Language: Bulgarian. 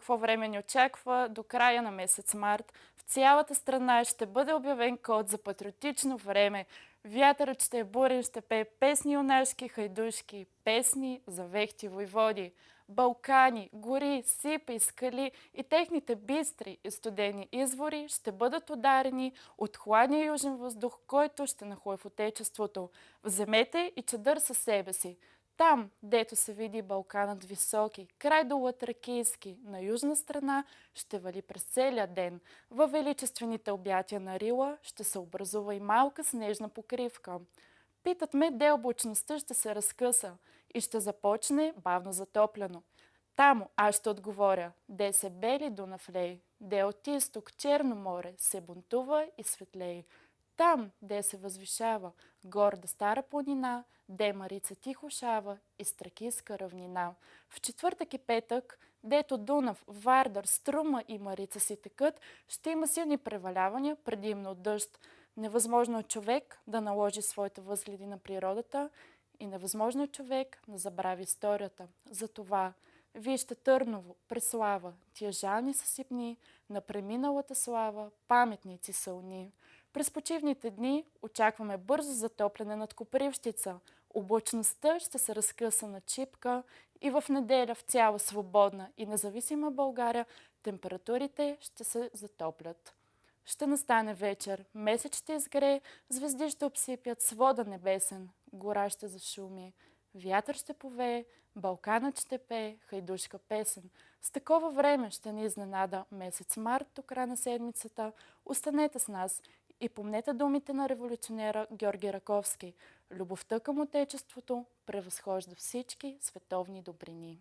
какво време ни очаква до края на месец март. В цялата страна ще бъде обявен код за патриотично време. Вятърът ще е бурен, ще пее песни юнашки, хайдушки, песни за вехти войводи. Балкани, гори, сипи, скали и техните бистри и студени извори ще бъдат ударени от хладния южен въздух, който ще нахлуе в отечеството. Вземете и чадър със себе си. Там, дето се види Балканът високи, край до Латракийски, на южна страна, ще вали през целия ден. Във величествените обятия на Рила ще се образува и малка снежна покривка. Питат ме, де облачността ще се разкъса и ще започне бавно затопляно. Тамо аз ще отговоря, де се бели Дунав лей, де от изток Черно море се бунтува и светлей. Там, де се възвишава горда стара планина, де Марица тихо шава и Стракийска равнина. В четвъртък и петък, дето Дунав, Вардар, Струма и Марица си текат, ще има силни превалявания, предимно от дъжд. Невъзможно е човек да наложи своите възгледи на природата и невъзможно е човек да забрави историята. Затова вижте Търново, Преслава, тия жални съсипни, на преминалата слава, паметници сълни. През почивните дни очакваме бързо затопляне над Копривщица. Облачността ще се разкъса на чипка и в неделя в цяла свободна и независима България температурите ще се затоплят. Ще настане вечер, месец ще изгрее, звезди ще обсипят свода небесен, гора ще зашуми, вятър ще повее, Балканът ще пее хайдушка песен. С такова време ще ни изненада месец март до края на седмицата. Останете с нас и помнете думите на революционера Георги Раковски. Любовта към отечеството превъзхожда всички световни добрини.